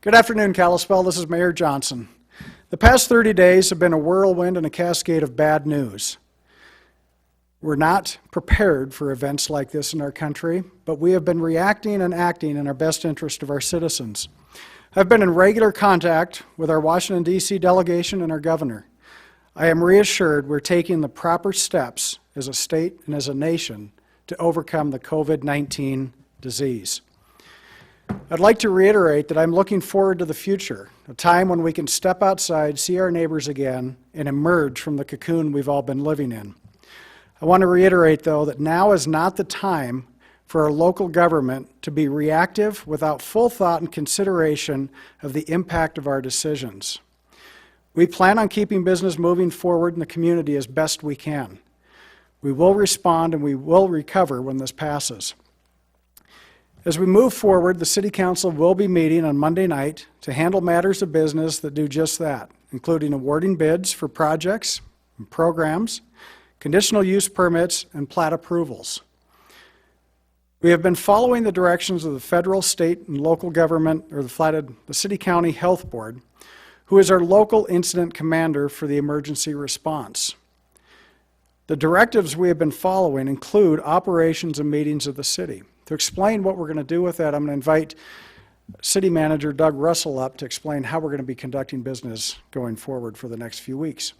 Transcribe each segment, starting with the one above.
Good afternoon, Kalispell. This is Mayor Johnson. The past 30 days have been a whirlwind and a cascade of bad news. We're not prepared for events like this in our country, but we have been reacting and acting in our best interest of our citizens. I've been in regular contact with our Washington, D.C. delegation and our governor. I am reassured we're taking the proper steps as a state and as a nation to overcome the COVID-19 disease. I'd like to reiterate that I'm looking forward to the future, a time when we can step outside, see our neighbors again, and emerge from the cocoon we've all been living in. I want to reiterate, though, that now is not the time for our local government to be reactive without full thought and consideration of the impact of our decisions. We plan on keeping business moving forward in the community as best we can. We will respond and we will recover when this passes. As we move forward, the City Council will be meeting on Monday night to handle matters of business that do just that, including awarding bids for projects and programs, conditional use permits, and plat approvals. We have been following the directions of the federal, state, and local government, or the City-County Health Board, who is our local incident commander for the emergency response. The directives we have been following include operations and meetings of the city. To explain what we're going to do with that, I'm going to invite City Manager Doug Russell up to explain how we're going to be conducting business going forward for the next few weeks.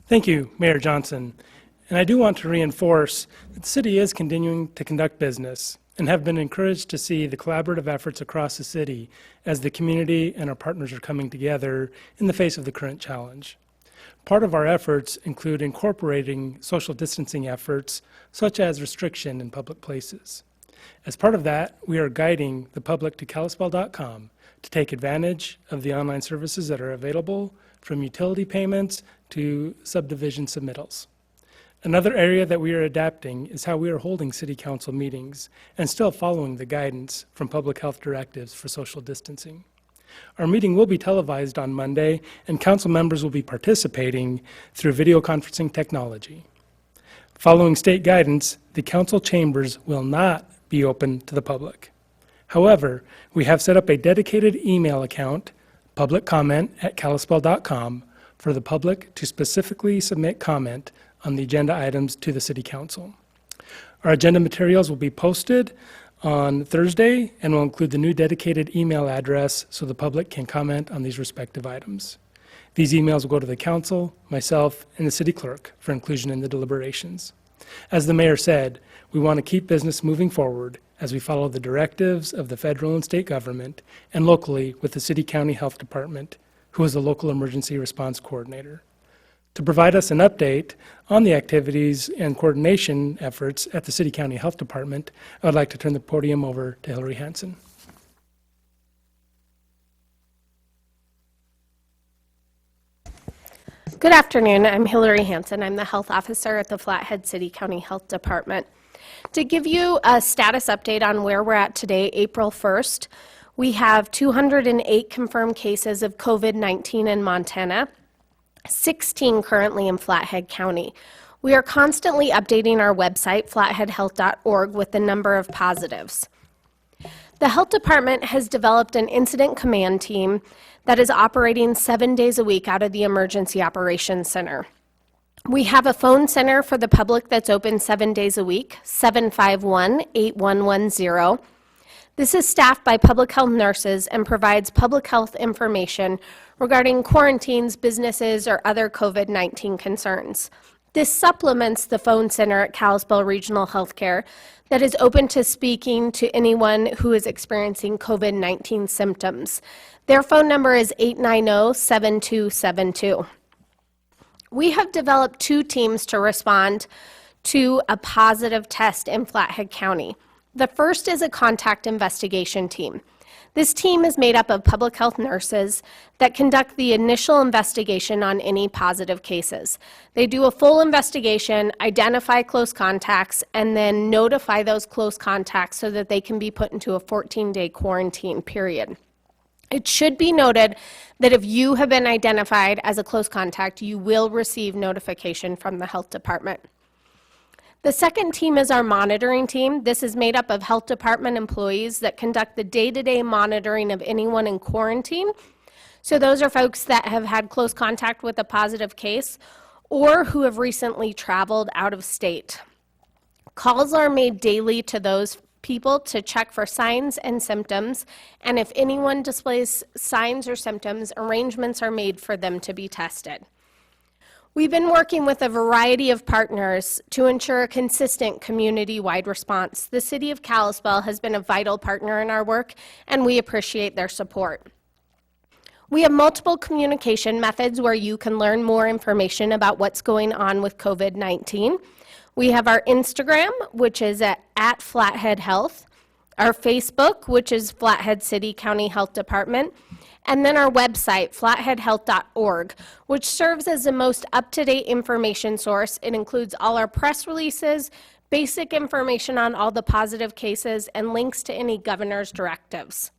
Thank you, Mayor Johnson. And I do want to reinforce that the city is continuing to conduct business and have been encouraged to see the collaborative efforts across the city as the community and our partners are coming together in the face of the current challenge. Part of our efforts include incorporating social distancing efforts, such as restriction in public places. As part of that, we are guiding the public to kalispell.com to take advantage of the online services that are available, from utility payments to subdivision submittals. Another area that we are adapting is how we are holding City Council meetings and still following the guidance from public health directives for social distancing. Our meeting will be televised on Monday, and council members will be participating through video conferencing technology. Following state guidance, the council chambers will not be open to the public. However, we have set up a dedicated email account, publiccomment@kalispell.com, for the public to specifically submit comment on the agenda items to the City Council. Our agenda materials will be posted on Thursday and will include the new dedicated email address so the public can comment on these respective items. These emails will go to the council, myself, and the city clerk for inclusion in the deliberations. As the mayor said, we want to keep business moving forward as we follow the directives of the federal and state government and locally with the City-County Health Department, who is the local emergency response coordinator. To provide us an update on the activities and coordination efforts at the City-County Health Department, I would like to turn the podium over to Hillary Hanson. Good afternoon. I'm Hillary Hanson. I'm the health officer at the Flathead City-County Health Department. To give you a status update on where we're at today, April 1st, we have 208 confirmed cases of COVID-19 in Montana, 16 currently in Flathead County. We are constantly updating our website, flatheadhealth.org, with the number of positives. The health department has developed an incident command team that is operating 7 days a week out of the Emergency Operations Center. We have a phone center for the public that's open 7 days a week, 751-8110. This is staffed by public health nurses and provides public health information regarding quarantines, businesses, or other COVID-19 concerns. This supplements the phone center at Kalispell Regional Healthcare that is open to speaking to anyone who is experiencing COVID-19 symptoms. Their phone number is 890-7272. We have developed 2 teams to respond to a positive test in Flathead County. The first is a contact investigation team. This team is made up of public health nurses that conduct the initial investigation on any positive cases. They do a full investigation, identify close contacts, and then notify those close contacts so that they can be put into a 14-day quarantine period. It should be noted that if you have been identified as a close contact, you will receive notification from the health department. The second team is our monitoring team. This is made up of health department employees that conduct the day-to-day monitoring of anyone in quarantine. So those are folks that have had close contact with a positive case or who have recently traveled out of state. Calls are made daily to those people to check for signs and symptoms, and if anyone displays signs or symptoms, arrangements are made for them to be tested. We've been working with a variety of partners to ensure a consistent community-wide response. The City of Kalispell has been a vital partner in our work, and we appreciate their support. We have multiple communication methods where you can learn more information about what's going on with COVID-19. We have our Instagram, which is at Flathead Health, our Facebook, which is Flathead City-County Health Department, and then our website, flatheadhealth.org, which serves as the most up-to-date information source. It includes all our press releases, basic information on all the positive cases, and links to any governor's directives.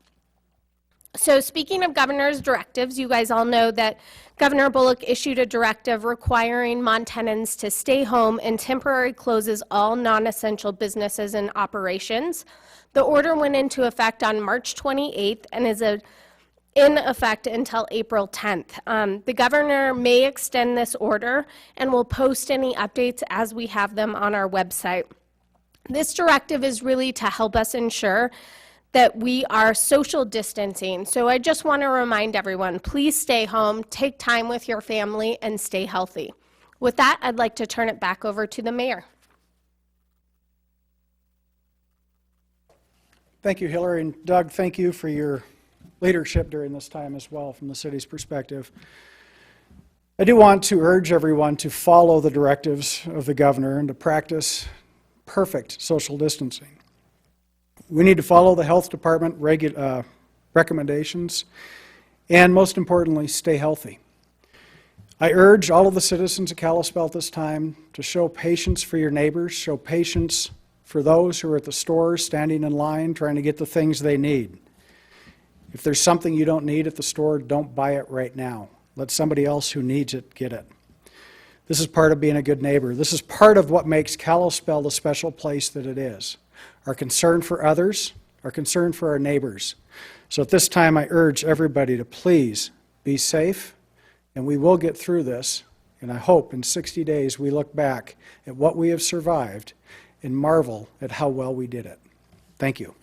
So speaking of governor's directives, you guys all know that Governor Bullock issued a directive requiring Montanans to stay home and temporarily closes all non-essential businesses and operations. The order went into effect on March 28th and is in effect until April 10th. The governor may extend this order and will post any updates as we have them on our website. This directive is really to help us ensure that we are social distancing. So I just want to remind everyone, please stay home, take time with your family, and stay healthy. With that, I'd like to turn it back over to the mayor. Thank you, Hillary, and Doug, thank you for your leadership during this time as well from the city's perspective. I do want to urge everyone to follow the directives of the governor and to practice perfect social distancing. We need to follow the health department recommendations and, most importantly, stay healthy. I urge all of the citizens of Kalispell at this time to show patience for your neighbors, show patience for those who are at the stores standing in line trying to get the things they need. If there's something you don't need at the store, don't buy it right now. Let somebody else who needs it get it. This is part of being a good neighbor. This is part of what makes Kalispell the special place that it is. Our concern for others, our concern for our neighbors. So at this time, I urge everybody to please be safe, and we will get through this. And I hope in 60 days we look back at what we have survived and marvel at how well we did it. Thank you.